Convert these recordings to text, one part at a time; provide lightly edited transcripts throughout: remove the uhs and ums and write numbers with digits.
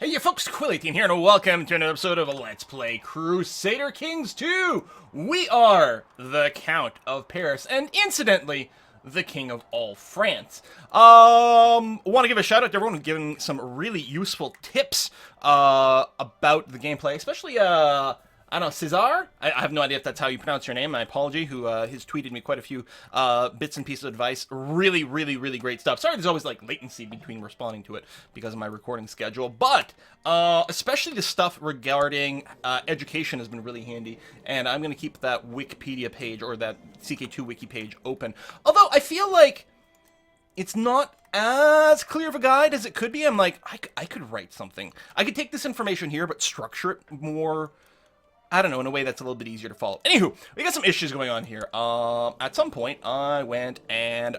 Hey you folks, Quilly18 here, and welcome to another episode of Let's Play Crusader Kings 2! We are the Count of Paris, and incidentally, the King of all France. Want to give a shout out to everyone who's given some really useful tips, about the gameplay, especially, I don't know, Cesar? I have no idea if that's how you pronounce your name. My apology, who has tweeted me quite a few bits and pieces of advice. Really, really, really great stuff. Sorry there's always, like, latency between responding to it because of my recording schedule. But, especially the stuff regarding education has been really handy. And I'm going to keep that Wikipedia page, or that CK2 wiki page, open. Although, I feel like it's not as clear of a guide as it could be. I'm like, I could write something. I could take this information here, but structure it more, I don't know, in a way that's a little bit easier to follow. Anywho, we got some issues going on here. At some point, I went and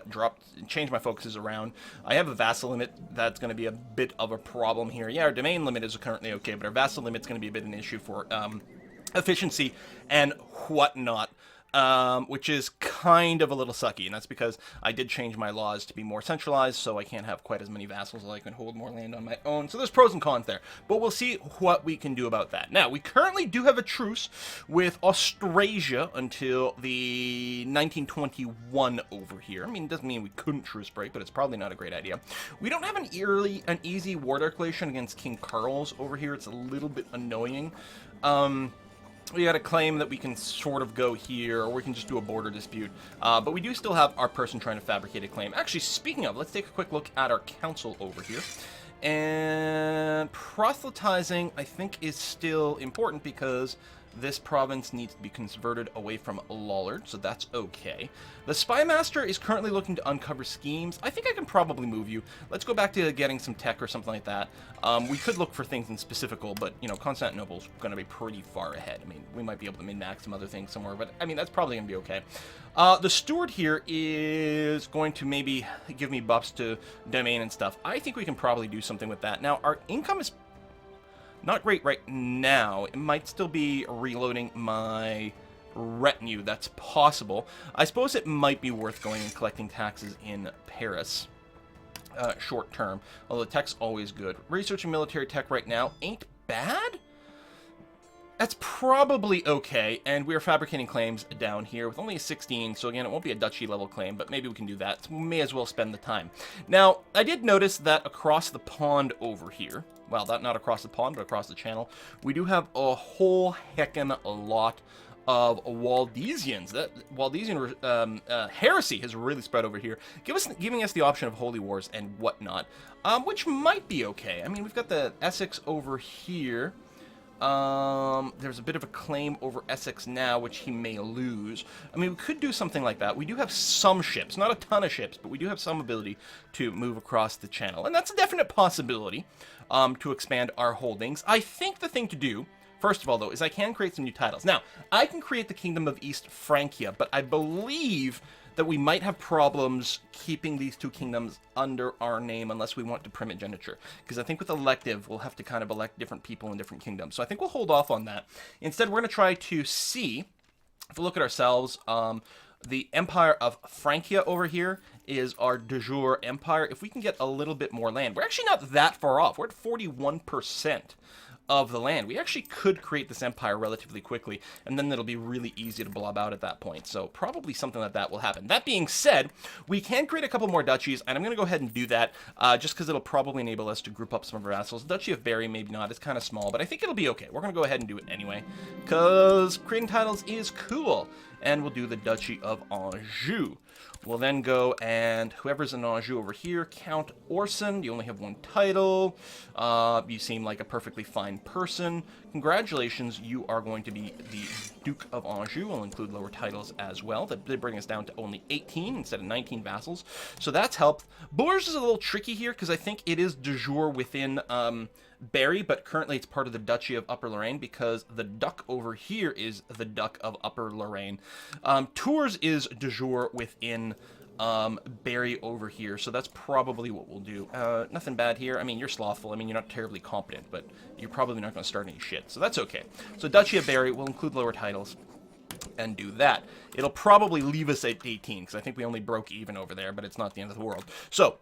changed my focuses around. I have a vassal limit that's going to be a bit of a problem here. Yeah, our domain limit is currently okay, but our vassal limit's going to be a bit of an issue for efficiency and whatnot. Which is kind of a little sucky, and that's because I did change my laws to be more centralized, so I can't have quite as many vassals, so I can hold more land on my own. So there's pros and cons there, but we'll see what we can do about that. Now, we currently do have a truce with Austrasia until the 1921 over here. I mean, it doesn't mean we couldn't truce break, but it's probably not a great idea. We don't have an easy war declaration against King Carl's over here. It's a little bit annoying. We got a claim that we can sort of go here, or we can just do a border dispute. But we do still have our person trying to fabricate a claim. Actually, speaking of, let's take a quick look at our council over here. And proselytizing, I think, is still important because this province needs to be converted away from Lollard, so that's okay. The Spy Master is currently looking to uncover schemes. I think I can probably move you. Let's go back to getting some tech or something like that. We could look for things in specifical, but, you know, Constantinople's going to be pretty far ahead. I mean, we might be able to min-max some other things somewhere, but, I mean, that's probably going to be okay. The Steward here is going to maybe give me buffs to domain and stuff. I think we can probably do something with that. Now, our income is not great right now. It might still be reloading my retinue. That's possible. I suppose it might be worth going and collecting taxes in Paris. Short term. Although tech's always good. Researching military tech right now ain't bad. That's probably okay, and we're fabricating claims down here with only a 16, so again, it won't be a duchy level claim, but maybe we can do that, so we may as well spend the time. Now, I did notice that across the pond over here, well, not across the pond, but across the channel, we do have a whole heckin' lot of Waldesians. That Waldesian heresy has really spread over here, giving us the option of holy wars and whatnot, which might be okay. I mean, we've got the Essex over here. There's a bit of a claim over Essex now, which he may lose. I mean, we could do something like that. We do have some ships, not a ton of ships, but we do have some ability to move across the channel. And that's a definite possibility, to expand our holdings. I think the thing to do, first of all, though, is I can create some new titles. Now, I can create the Kingdom of East Francia, but I believe that we might have problems keeping these two kingdoms under our name unless we want to primogeniture. Because I think with elective, we'll have to kind of elect different people in different kingdoms. So I think we'll hold off on that. Instead, we're going to try to see, if we look at ourselves, the Empire of Francia over here is our de jure empire. If we can get a little bit more land, we're actually not that far off. We're at 41% of the land. We actually could create this empire relatively quickly, and then it'll be really easy to blob out at that point. So probably something like that will happen. That being said, we can create a couple more duchies, and I'm going to go ahead and do that just because it'll probably enable us to group up some of our vassals. Duchy of Berry, maybe not. It's kind of small, but I think it'll be okay. We're going to go ahead and do it anyway because creating titles is cool. And we'll do the Duchy of Anjou. We'll then go and whoever's in Anjou over here, Count Orson, you only have one title. You seem like a perfectly fine person. Congratulations, you are going to be the Duke of Anjou. We'll include lower titles as well. That did bring us down to only 18 instead of 19 vassals. So that's helped. Bourges is a little tricky here because I think it is de jure within Berry, but currently it's part of the Duchy of Upper Lorraine because the duck over here is the Duck of Upper Lorraine. Tours is de jure within Berry over here, so that's probably what we'll do. Nothing bad here. I mean, you're slothful. I mean, you're not terribly competent, but you're probably not going to start any shit, so that's okay. So Duchy of Berry, we'll include lower titles. and do that. It'll probably leave us at 18, because I think we only broke even over there, but it's not the end of the world. So,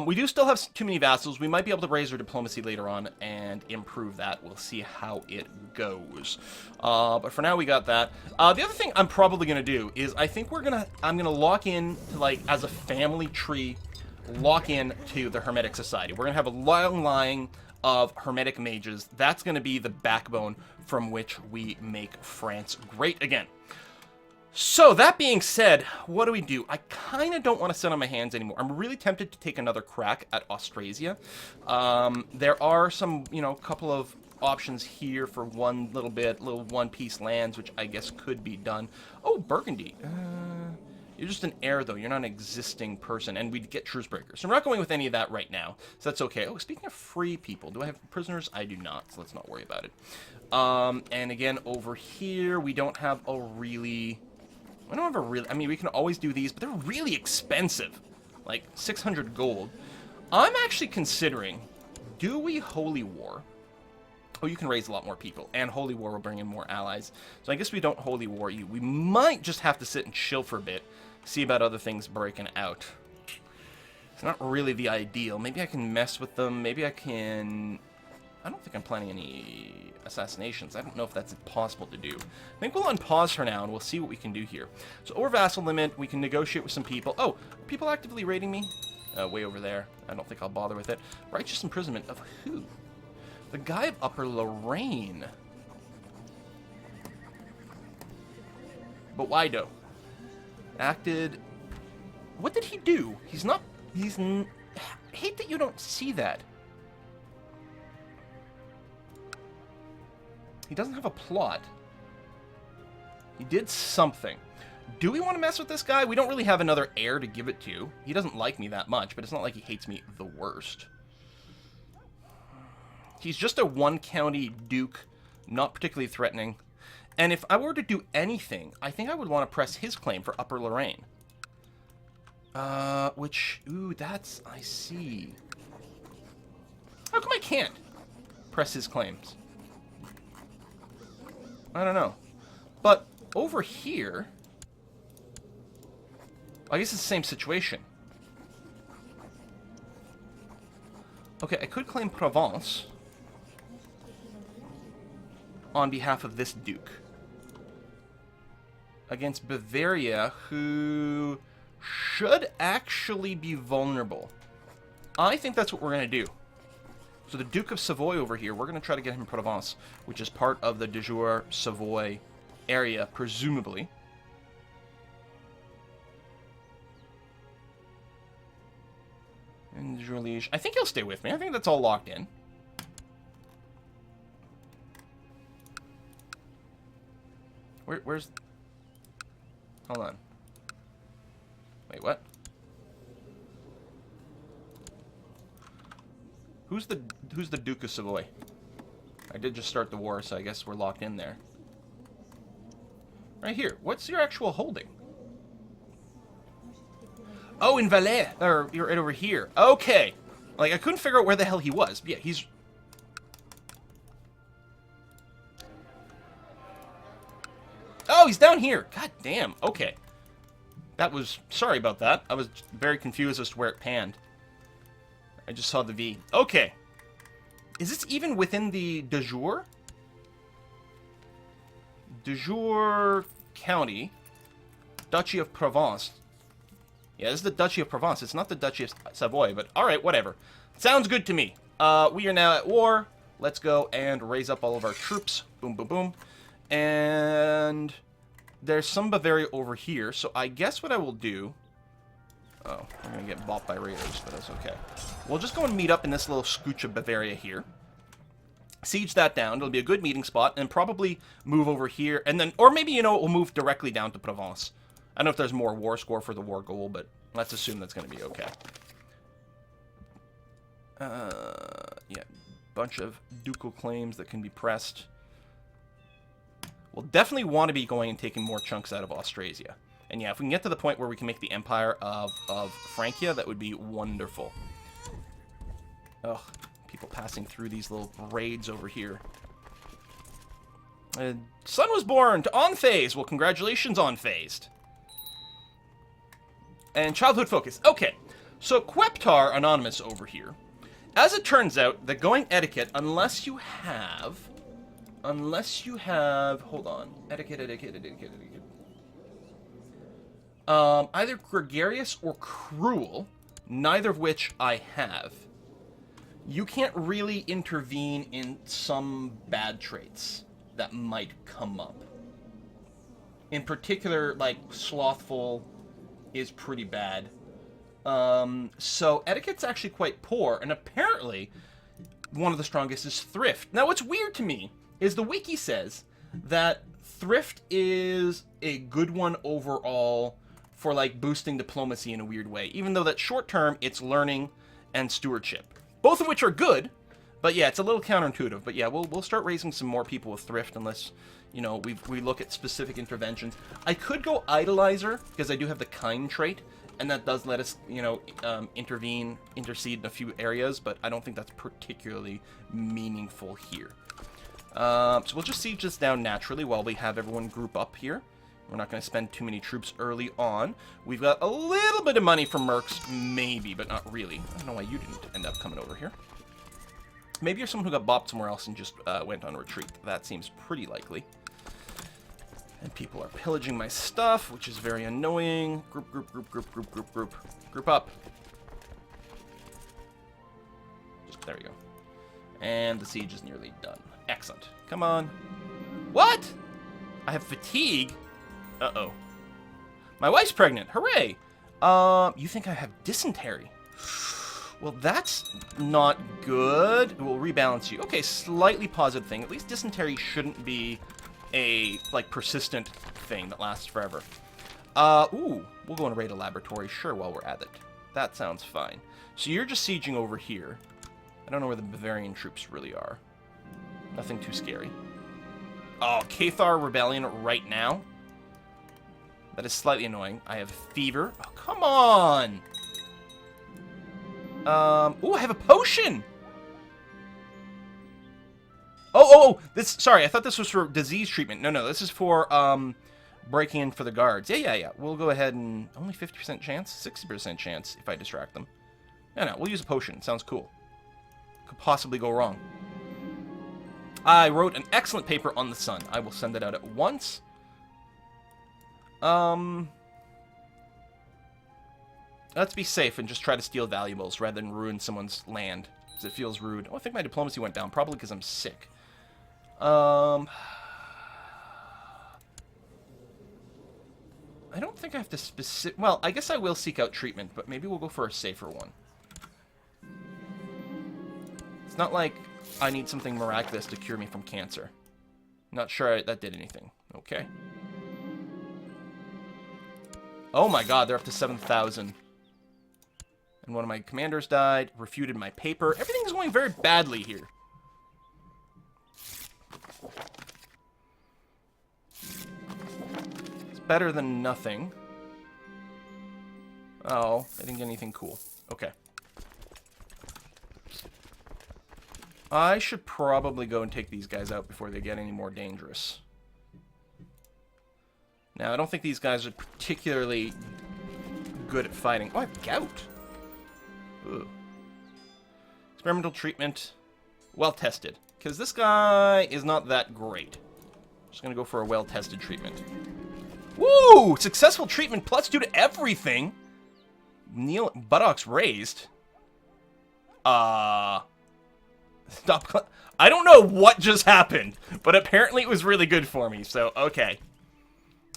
we do still have too many vassals. We might be able to raise our diplomacy later on and improve that. We'll see how it goes. But for now, we got that. The other thing I'm probably going to do is I think I'm going to lock in, to, like, as a family tree, lock in to the Hermetic Society. We're going to have a long line of Hermetic mages. That's going to be the backbone from which we make France great again. So, that being said, what do? I kind of don't want to sit on my hands anymore. I'm really tempted to take another crack at Austrasia. There are some, couple of options here for little one-piece lands, which I guess could be done. Oh, Burgundy. You're just an heir, though. You're not an existing person, and we'd get truce breakers. So we're not going with any of that right now, so that's okay. Oh, speaking of free people, do I have prisoners? I do not, so let's not worry about it. And again, over here, we don't have a really... I mean, we can always do these, but they're really expensive. Like, 600 gold. I'm actually considering, do we Holy War? Oh, you can raise a lot more people, and Holy War will bring in more allies. So I guess we don't Holy War you. We might just have to sit and chill for a bit, see about other things breaking out. It's not really the ideal. Maybe I can mess with them. Maybe I can... I don't think I'm planning any assassinations. I don't know if that's possible to do. I think we'll unpause for now, and we'll see what we can do here. So, over vassal limit, we can negotiate with some people. Oh, are people actively raiding me? Way over there. I don't think I'll bother with it. Righteous imprisonment of who? The guy of Upper Lorraine. But why, though? Acted... What did he do? I hate that you don't see that. He doesn't have a plot. He did something. Do we want to mess with this guy? We don't really have another heir to give it to. He doesn't like me that much, but it's not like he hates me the worst. He's just a one-county duke, not particularly threatening. And if I were to do anything, I think I would want to press his claim for Upper Lorraine. That's... I see. How come I can't press his claims? I don't know. But over here... I guess it's the same situation. Okay, I could claim Provence on behalf of this duke. Against Bavaria, who should actually be vulnerable. I think that's what we're going to do. So the Duke of Savoy over here, we're going to try to get him Provence, which is part of the de jure Savoy area, presumably. And de jure Liege. I think he'll stay with me. I think that's all locked in. Where's... Hold on. Wait, what? Who's the Duke of Savoy? I did just start the war, so I guess we're locked in there. Right here. What's your actual holding? Oh, in Valais. Or you're right over here. Okay. Like, I couldn't figure out where the hell he was. Yeah, he's... Oh, he's down here. God damn. Okay. That was... Sorry about that. I was very confused as to where it panned. I just saw the V. Okay. Is this even within the de jure? De jure County. Duchy of Provence. Yeah, this is the Duchy of Provence. It's not the Duchy of Savoy, but alright, whatever. Sounds good to me. We are now at war. Let's go and raise up all of our troops. Boom, boom, boom. And there's some Bavaria over here, so I guess what I will do... Oh, I'm going to get bopped by raiders, but that's okay. We'll just go and meet up in this little scooch of Bavaria here. Siege that down. It'll be a good meeting spot, and probably move over here, and then... Or maybe, we'll move directly down to Provence. I don't know if there's more war score for the war goal, but let's assume that's going to be okay. Yeah, bunch of ducal claims that can be pressed. We'll definitely want to be going and taking more chunks out of Austrasia. And yeah, if we can get to the point where we can make the Empire of Francia, that would be wonderful. Ugh, people passing through these little raids over here. Son was born to On-Phased. Well, congratulations, On-Phased. And childhood focus. Okay, so Queptar Anonymous over here. As it turns out, the going etiquette, unless you have, hold on, etiquette. Either gregarious or cruel, neither of which I have. You can't really intervene in some bad traits that might come up. In particular, like, slothful is pretty bad. So etiquette's actually quite poor, and apparently one of the strongest is thrift. Now, what's weird to me is the wiki says that thrift is a good one overall for, like, boosting diplomacy in a weird way, even though that short term, it's learning and stewardship. Both of which are good, but yeah, it's a little counterintuitive. But yeah, we'll start raising some more people with thrift unless, you know, we look at specific interventions. I could go idolizer, because I do have the kind trait, and that does let us, you know, intercede in a few areas, but I don't think that's particularly meaningful here. So we'll just siege this down naturally while we have everyone group up here. We're not going to spend too many troops early on. We've got a little bit of money from mercs, maybe, but not really. I don't know why you didn't end up coming over here. Maybe you're someone who got bopped somewhere else and just went on retreat. That seems pretty likely. And people are pillaging my stuff, which is very annoying. Group up. There we go. And the siege is nearly done. Excellent. Come on. What? I have fatigue? Uh-oh. My wife's pregnant. Hooray! You think I have dysentery? Well, that's not good. We'll rebalance you. Okay, slightly positive thing. At least dysentery shouldn't be a, like, persistent thing that lasts forever. Ooh, we'll go and raid a laboratory, sure, while we're at it. That sounds fine. So you're just sieging over here. I don't know where the Bavarian troops really are. Nothing too scary. Oh, Cathar Rebellion right now? That is slightly annoying. I have fever. Oh, come on! Ooh, I have a potion! Oh, this, sorry, I thought this was for disease treatment. No, this is for, breaking in for the guards. Yeah. We'll go ahead and, only 50% chance? 60% chance if I distract them. No, we'll use a potion. Sounds cool. Could possibly go wrong. I wrote an excellent paper on the sun. I will send it out at once. Let's be safe and just try to steal valuables rather than ruin someone's land, because it feels rude. Oh, I think my diplomacy went down, probably because I'm sick. I don't think I have to well, I guess I will seek out treatment, but maybe we'll go for a safer one. It's not like I need something miraculous to cure me from cancer. Not sure that did anything. Okay. Oh my god, they're up to 7,000. And one of my commanders died, refuted my paper. Everything's going very badly here. It's better than nothing. Oh, I didn't get anything cool. Okay. I should probably go and take these guys out before they get any more dangerous. Now, I don't think these guys are particularly good at fighting. Oh, I have gout. Ooh. Experimental treatment. Well tested. Because this guy is not that great. Just going to go for a well-tested treatment. Woo! Successful treatment plus 2 to everything. Kneel, buttocks raised. Stop. I don't know what just happened, but apparently it was really good for me, so okay.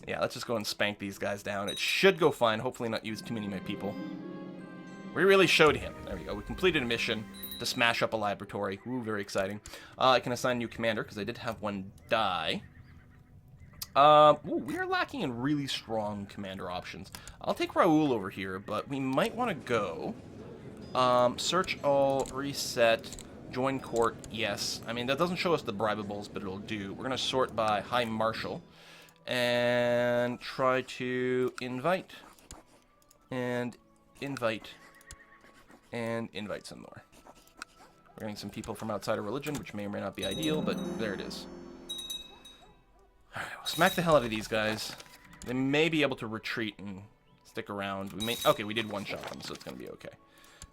Yeah, let's just go and spank these guys down. It should go fine. Hopefully not use too many of my people. We really showed him. There we go. We completed a mission to smash up a laboratory. Ooh, very exciting. I can assign a new commander, because I did have one die. Ooh, we are lacking in really strong commander options. I'll take Raoul over here, but we might want to go. Search all, reset, join court, yes. I mean, that doesn't show us the bribables, but it'll do. We're going to sort by High Marshal. And try to invite. And invite. And invite some more. We're getting some people from outside of religion, which may or may not be ideal, but there it is. smack the hell out of these guys. They may be able to retreat and stick around. We may... Okay, we did one-shot them, so it's going to be okay.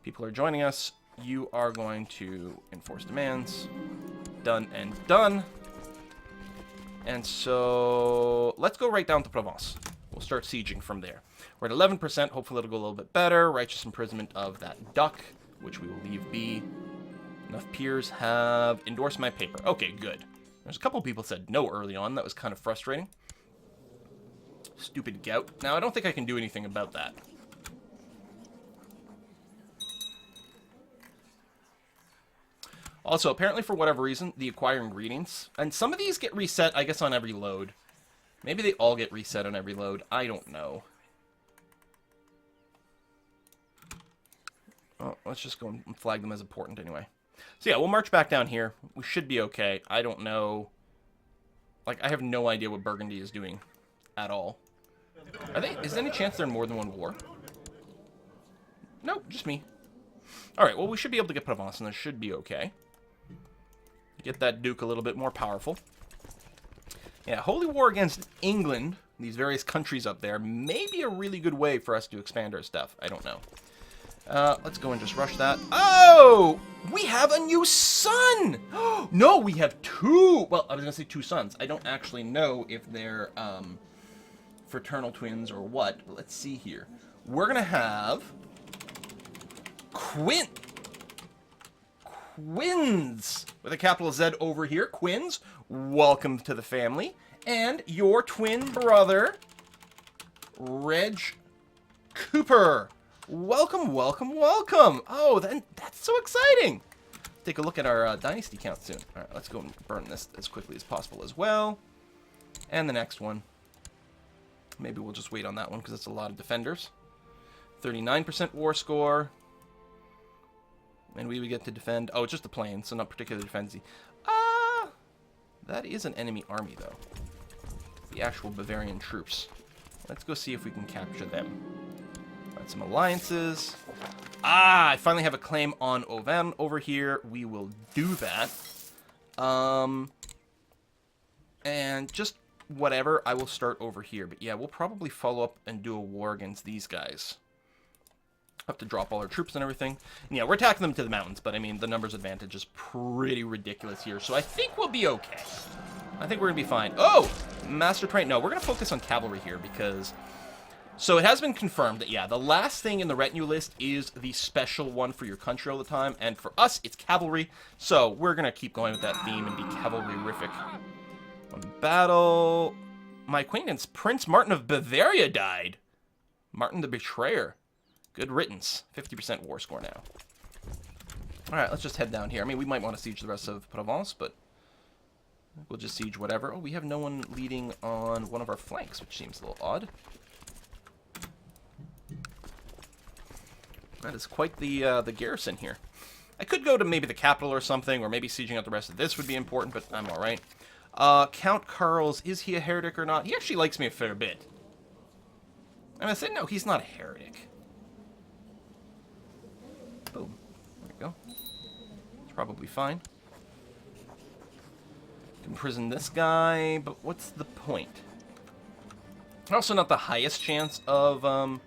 People are joining us. You are going to enforce demands. Done and done. And so let's go right down to Provence. We'll start sieging from there. We're at 11%. Hopefully it'll go a little bit better. Righteous imprisonment of that duck, which we will leave be. Enough peers have endorsed my paper. Okay, good. There's a couple people said no early on. That was kind of frustrating. Stupid gout. Now, I don't think I can do anything about that. Also, apparently for whatever reason, the acquire ingredients, and some of these get reset, I guess, on every load. Maybe they all get reset on every load. I don't know. Oh, let's just go and flag them as important anyway. So yeah, we'll march back down here. We should be okay. I don't know. Like, I have no idea what Burgundy is doing at all. Is there any chance they're in more than one war? Nope, just me. Alright, well, we should be able to get Provence, and this should be okay. Get that Duke a little bit more powerful. Yeah, holy war against England, these various countries up there, may be a really good way for us to expand our stuff. I don't know. Let's go and just rush that. Oh! We have a new son! No, we have two! Well, I was going to say two sons. I don't actually know if they're fraternal twins or what. But let's see here. We're going to have Quins with a capital Z over here. Quins, welcome to the family. And your twin brother, Reg Cooper. Welcome, welcome, welcome. Oh, that's so exciting. Take a look at our dynasty count soon. All right, let's go and burn this as quickly as possible as well. And the next one. Maybe we'll just wait on that one because it's a lot of defenders. 39% war score. And we would get to defend... Oh, it's just the plain, so not particularly defensive. That is an enemy army, though. The actual Bavarian troops. Let's go see if we can capture them. Got some alliances. I finally have a claim on Auvergne over here. We will do that. And just whatever, I will start over here. But yeah, we'll probably follow up and do a war against these guys. Have to drop all our troops and everything. And yeah, we're attacking them to the mountains, but I mean, the numbers advantage is pretty ridiculous here. So I think we'll be okay. I think we're going to be fine. Oh! Master Train. No, we're going to focus on cavalry here because... So it has been confirmed that, yeah, the last thing in the retinue list is the special one for your country all the time. And for us, it's cavalry. So we're going to keep going with that theme and be cavalry-rific. One battle. My acquaintance, Prince Martin of Bavaria, died. Martin the Betrayer. Good riddance. 50% war score now. Alright, let's just head down here. I mean, we might want to siege the rest of Provence, but we'll just siege whatever. Oh, we have no one leading on one of our flanks, which seems a little odd. That is quite the garrison here. I could go to maybe the capital or something, or maybe sieging out the rest of this would be important, but I'm alright. Count Carls, is he a heretic or not? He actually likes me a fair bit. And I said, no, he's not a heretic. Boom. There we go. It's probably fine. Imprison this guy, but what's the point? Also not the highest chance of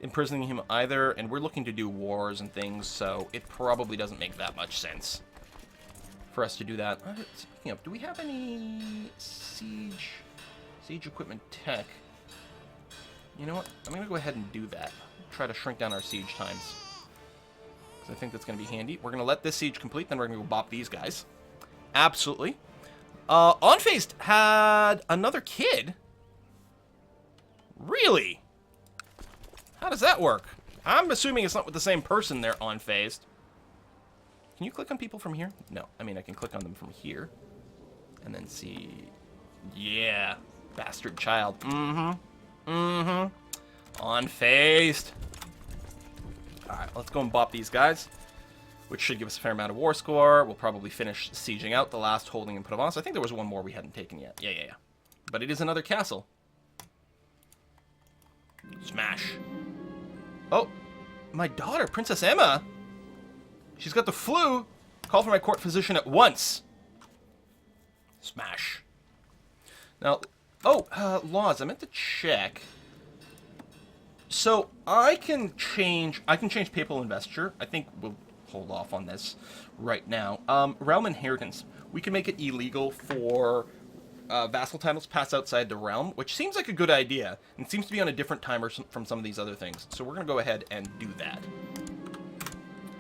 imprisoning him either, and we're looking to do wars and things, so it probably doesn't make that much sense for us to do that. Speaking of, do we have any siege equipment tech? You know what? I'm going to go ahead and do that. Try to shrink down our siege times. I think that's going to be handy. We're going to let this siege complete, then we're going to go bop these guys. Absolutely. Onfaced had another kid? Really? How does that work? I'm assuming it's not with the same person they're Onfaced. Can you click on people from here? No. I mean, I can click on them from here. And then see... Yeah. Bastard child. Onfaced. Alright, let's go and bop these guys, which should give us a fair amount of war score. We'll probably finish sieging out the last holding in Provence. I think there was one more we hadn't taken yet. Yeah. But it is another castle. Smash. Oh, my daughter, Princess Emma. She's got the flu. Call for my court physician at once. Smash. Now, Oh, laws. I meant to check. So I can change papal investiture. I think we'll hold off on this right now. Realm inheritance. We can make it illegal for vassal titles pass outside the realm, which seems like a good idea, and seems to be on a different timer from some of these other things. So we're going to go ahead and do that.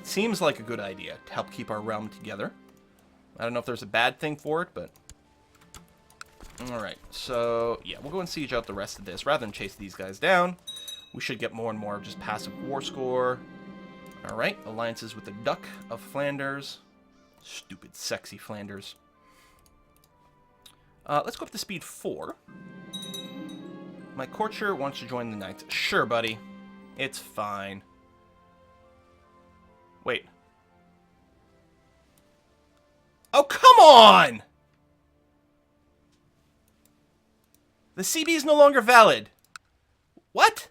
Seems like a good idea to help keep our realm together. I don't know if there's a bad thing for it, but... Alright, so yeah, we'll go and siege out the rest of this. Rather than chase these guys down, we should get more and more of just passive war score. Alright, alliances with the Duck of Flanders. Stupid, sexy Flanders. Let's go up to speed 4. My courtier wants to join the Knights. Sure, buddy. It's fine. Wait. Oh, come on! The CB is no longer valid. What?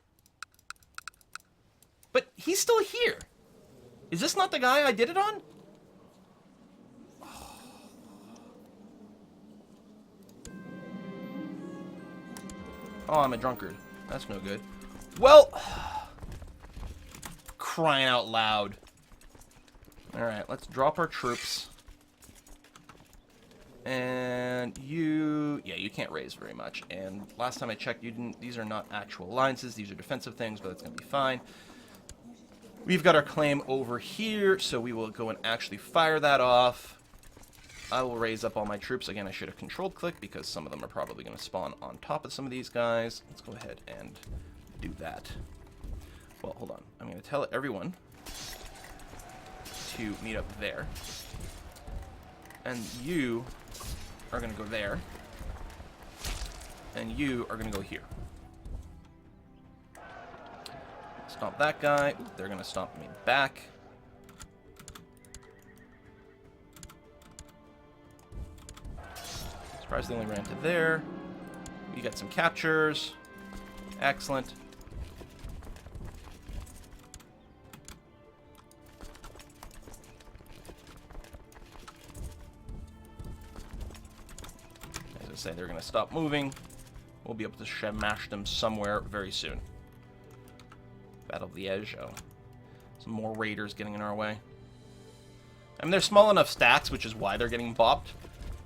But he's still here. Is this not the guy I did it on? Oh, I'm a drunkard. That's no good. Well, crying out loud. Alright, let's drop our troops. And you... Yeah, you can't raise very much. And last time I checked, you didn't... These are not actual alliances. These are defensive things, but that's going to be fine. We've got our claim over here, so we will go and actually fire that off. I will raise up all my troops. Again, I should have controlled click because some of them are probably going to spawn on top of some of these guys. Let's go ahead and do that. Well, hold on. I'm going to tell everyone to meet up there. And you are going to go there. And you are going to go here. Stomp that guy. Ooh, they're going to stomp me back. Surprisingly ran to there. We got some captures. Excellent. As I say, they're going to stop moving. We'll be able to smash them somewhere very soon. Battle of Liège. Oh. Some more raiders getting in our way. I mean, they're small enough stacks, which is why they're getting bopped,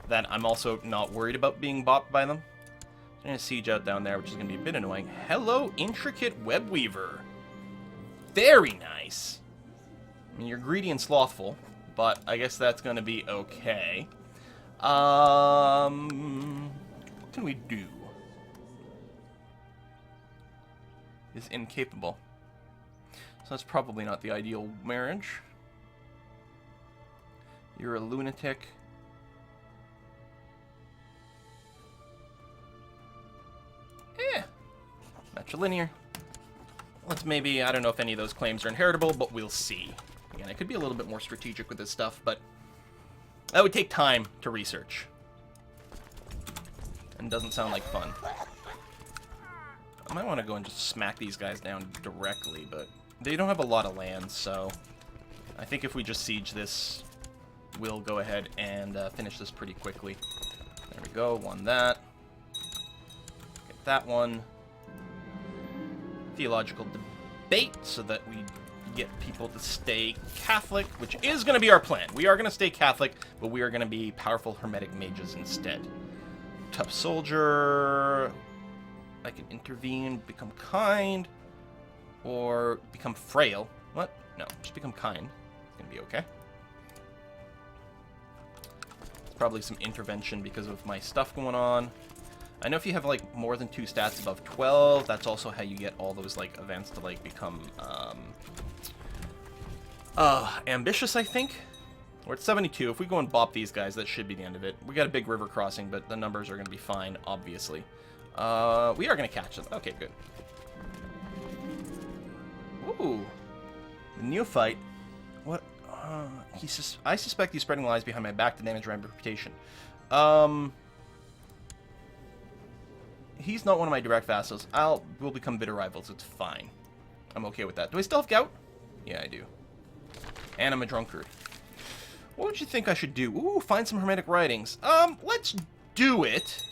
that I'm also not worried about being bopped by them. So I'm going to siege out down there, which is going to be a bit annoying. Hello, Intricate Web Weaver. Very nice. I mean, you're greedy and slothful, but I guess that's going to be okay. What can we do? Is incapable. So that's probably not the ideal marriage. You're a lunatic. Matrilinear. Let's maybe, I don't know if any of those claims are inheritable, but we'll see. Again, I could be a little bit more strategic with this stuff, but that would take time to research. And doesn't sound like fun. I might want to go and just smack these guys down directly, but they don't have a lot of land, so I think if we just siege this, we'll go ahead and finish this pretty quickly. There we go, won that. Get that one. Theological debate so that we get people to stay Catholic, which is going to be our plan. We are going to stay Catholic, but we are going to be powerful Hermetic mages instead. Tough soldier. I can intervene, become kind, or become frail. What? No, just become kind. It's going to be okay. It's probably some intervention because of my stuff going on. I know if you have, like, more than 2 stats above 12, that's also how you get all those, like, events to, like, become, ambitious, I think? We're at 72. If we go and bop these guys, that should be the end of it. We got a big river crossing, but the numbers are going to be fine, obviously. We are going to catch them. Okay, good. Ooh. The neophyte. What? I suspect he's spreading lies behind my back to damage my reputation. He's not one of my direct vassals. We'll become bitter rivals. It's fine. I'm okay with that. Do I still have gout? Yeah, I do. And I'm a drunkard. What would you think I should do? Ooh, find some hermetic writings. Let's do it.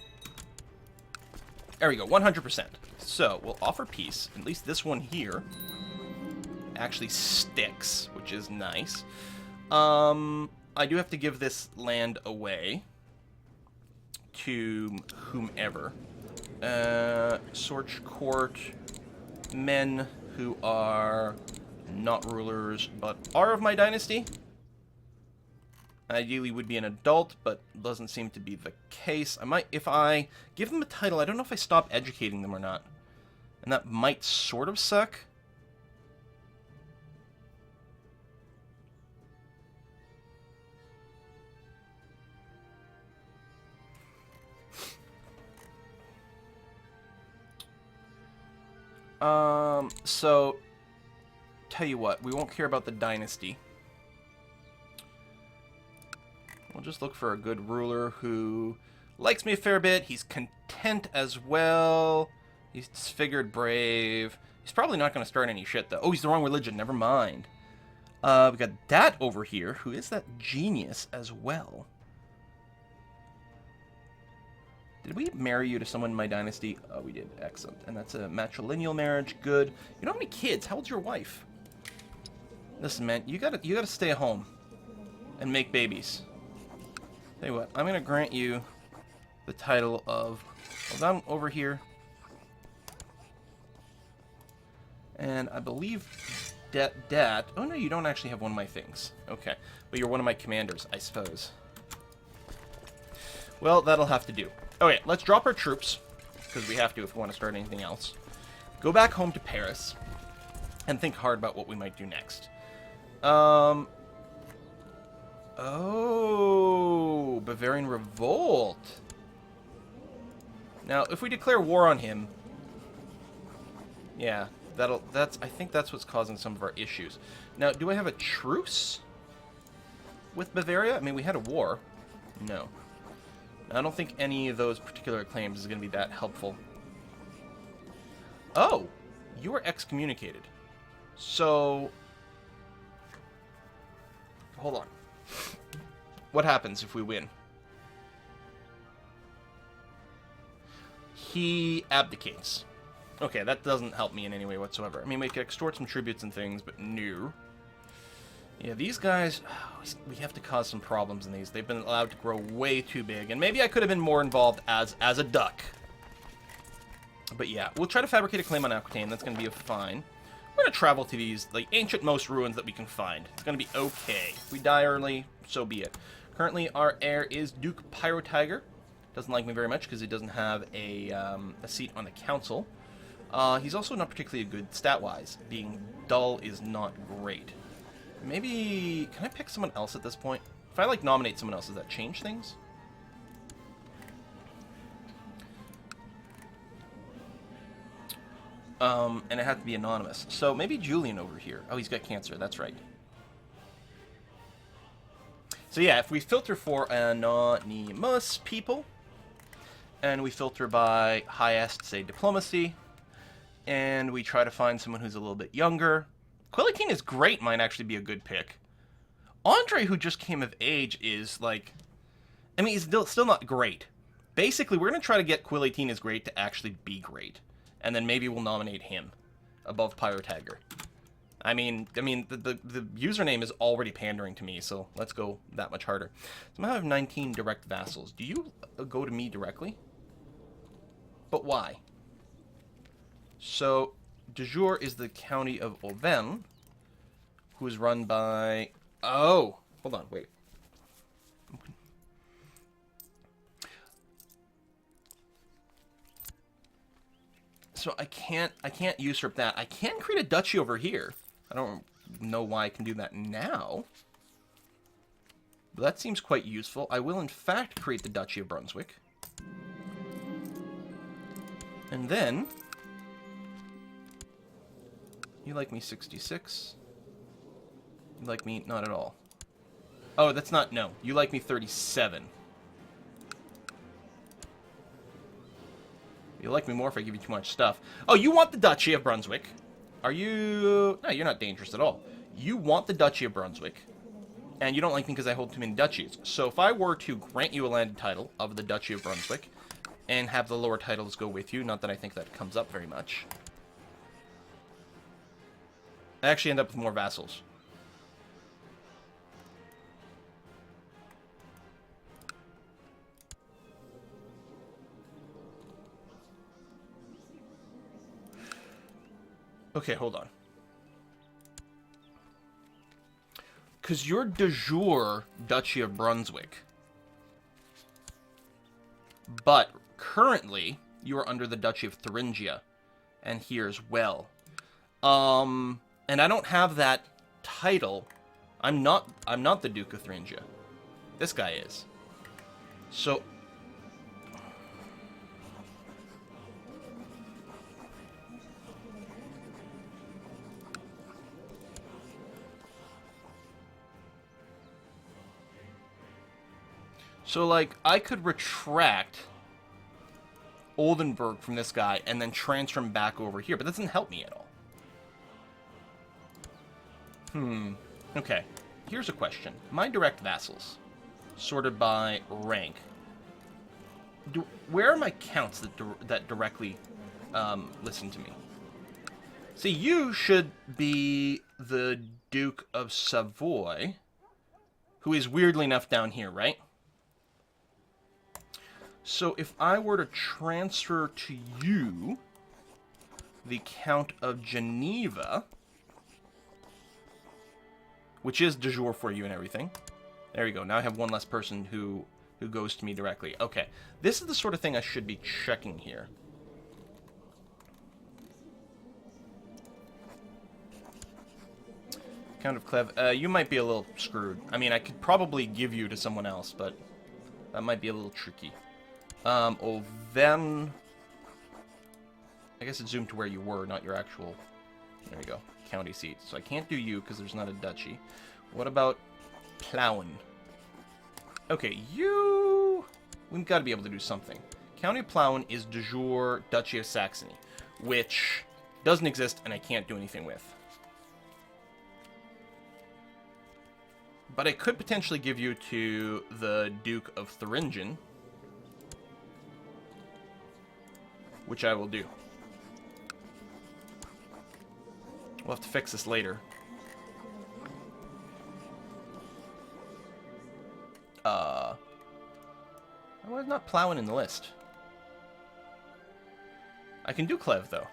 There we go, 100%. So, we'll offer peace. At least this one here actually sticks, which is nice. I do have to give this land away to whomever. Sorch Court, men who are not rulers, but are of my dynasty. Ideally would be an adult, but doesn't seem to be the case. I might, if I give them a title, I don't know if I stop educating them or not. And that might sort of suck. So, tell you what, we won't care about the dynasty. We'll just look for a good ruler who likes me a fair bit. He's content as well. He's disfigured, brave. He's probably not going to start any shit, though. Oh, he's the wrong religion. Never mind. We got that over here, who is that genius as well. Did we marry you to someone in my dynasty? Oh, we did. Excellent. And that's a matrilineal marriage. Good. You don't have any kids. How old's your wife? Listen, man, you gotta stay at home and make babies. Tell you what, I'm gonna grant you the title of... Well, I'm over here. And I believe that... Oh, no, you don't actually have one of my things. Okay. But you're one of my commanders, I suppose. Well, that'll have to do. Okay, let's drop our troops, because we have to if we want to start anything else. Go back home to Paris, and think hard about what we might do next. Oh, Bavarian Revolt. Now, if we declare war on him, yeah, I think that's what's causing some of our issues. Now, do I have a truce with Bavaria? I mean, we had a war. No. I don't think any of those particular claims is going to be that helpful. Oh, you were excommunicated. So, hold on. What happens if we win? He abdicates. Okay, that doesn't help me in any way whatsoever. I mean, we could extort some tributes and things, but no. Yeah, these guys, we have to cause some problems in these. They've been allowed to grow way too big, and maybe I could have been more involved as a duck. But yeah, we'll try to fabricate a claim on Aquitaine. That's going to be fine. We're going to travel to these, like, ancient-most ruins that we can find. It's going to be okay. If we die early, so be it. Currently, our heir is Duke Pyrotiger. Doesn't like me very much because he doesn't have a seat on the council. He's also not particularly good stat-wise. Being dull is not great. Maybe... Can I pick someone else at this point? If I, like, nominate someone else, does that change things? And it had to be anonymous. So maybe Julian over here. Oh, he's got cancer. That's right. So yeah, if we filter for anonymous people, and we filter by highest, say, diplomacy, and we try to find someone who's a little bit younger... Quillatine is great, might actually be a good pick. Andre, who just came of age, is, like... I mean, he's still not great. Basically, we're going to try to get Quillatine as great to actually be great. And then maybe we'll nominate him above Pyrotiger. I mean, the username is already pandering to me, so let's go that much harder. So I have 19 direct vassals. Do you go to me directly? But why? So... De jure is the county of Auvergne, who is run by... Oh! Hold on, wait. Okay. So I can't usurp that. I can create a duchy over here. I don't know why I can do that now. But that seems quite useful. I will, in fact, create the Duchy of Brunswick. And then... You like me 66. You like me not at all. Oh, that's not... No. You like me 37. You like me more if I give you too much stuff. Oh, you want the Duchy of Brunswick. Are you... No, you're not dangerous at all. You want the Duchy of Brunswick. And you don't like me because I hold too many duchies. So if I were to grant you a landed title of the Duchy of Brunswick, and have the lower titles go with you. Not that I think that comes up very much. I actually end up with more vassals. Okay, hold on. Because you're de jure Duchy of Brunswick. But currently, you are under the Duchy of Thuringia. And here as well. And I don't have that title. I'm not the Duke of Thuringia. This guy is. So... So, like, I could retract Oldenburg from this guy and then transfer him back over here, but that doesn't help me at all. Okay. Here's a question. My direct vassals, sorted by rank. Where are my counts that directly listen to me? See, you should be the Duke of Savoy, who is weirdly enough down here, right? So if I were to transfer to you the Count of Geneva, which is de jure for you and everything. There you go. Now I have one less person who goes to me directly. Okay. This is the sort of thing I should be checking here. Count of Clev. You might be a little screwed. I mean, I could probably give you to someone else, but that might be a little tricky. Then I guess it zoomed to where you were, not your actual, there you go, county seat. So I can't do you because there's not a duchy. What about Plauen? Okay, we've got to be able to do something. County of Plauen is de jure Duchy of Saxony, which doesn't exist and I can't do anything with. But I could potentially give you to the Duke of Thuringen, which I will do. We'll have to fix this later. Why is not Plauen in the list? I can do Clev, though.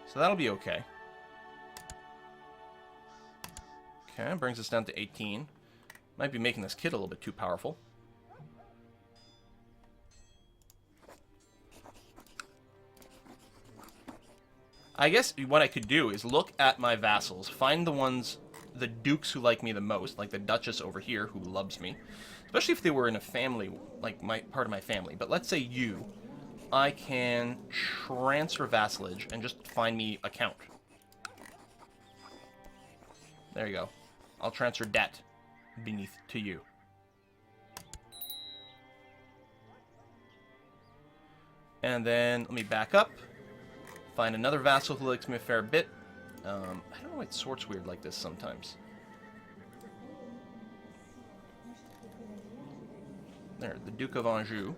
So that'll be okay. Okay, brings us down to 18. Might be making this kid a little bit too powerful. I guess what I could do is look at my vassals, find the dukes who like me the most, like the Duchess over here who loves me, especially if they were in a family, like part of my family. But let's say you, I can transfer vassalage and just find me a count. There you go. I'll transfer debt beneath to you. And then let me back up. Find another vassal who likes me a fair bit. I don't know why it sorts weird like this sometimes. There, the Duke of Anjou.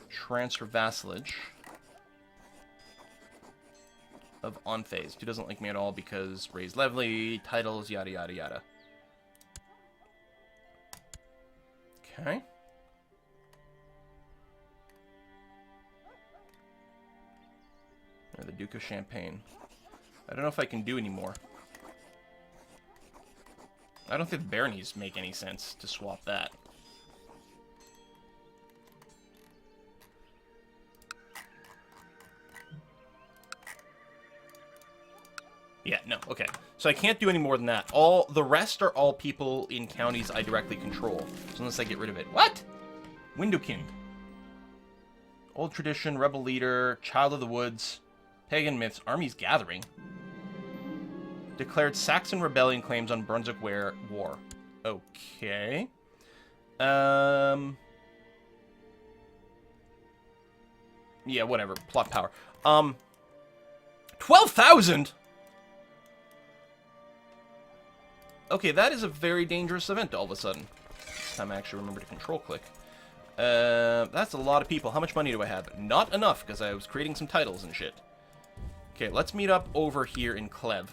Transfer vassalage of Onphased, who doesn't like me at all because raised levy, titles, yada yada yada. Okay. The Duke of Champagne. I don't know if I can do any more. I don't think the baronies make any sense to swap that. Yeah, no, okay. So I can't do any more than that. The rest are all people in counties I directly control. So unless I get rid of it. What? Window-King. Old tradition, rebel leader, child of the woods. Pagan myths, armies gathering. Declared Saxon rebellion claims on Brunswick War. Okay. Yeah, whatever. Plot power. 12,000? Okay, that is a very dangerous event all of a sudden. This time I actually remember to control click. That's a lot of people. How much money do I have? Not enough, because I was creating some titles and shit. Okay, let's meet up over here in Clev.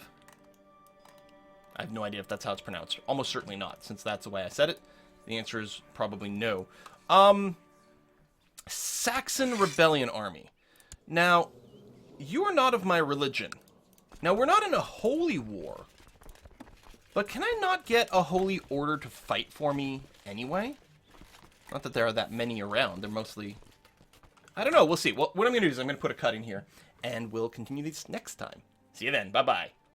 I have no idea if that's how it's pronounced. Almost certainly not, since that's the way I said it. The answer is probably no. Saxon Rebellion Army. Now, you are not of my religion. Now, we're not in a holy war. But can I not get a holy order to fight for me anyway? Not that there are that many around. They're mostly... I don't know. We'll see. Well, what I'm going to do is I'm going to put a cut in here. And we'll continue this next time. See you then. Bye-bye.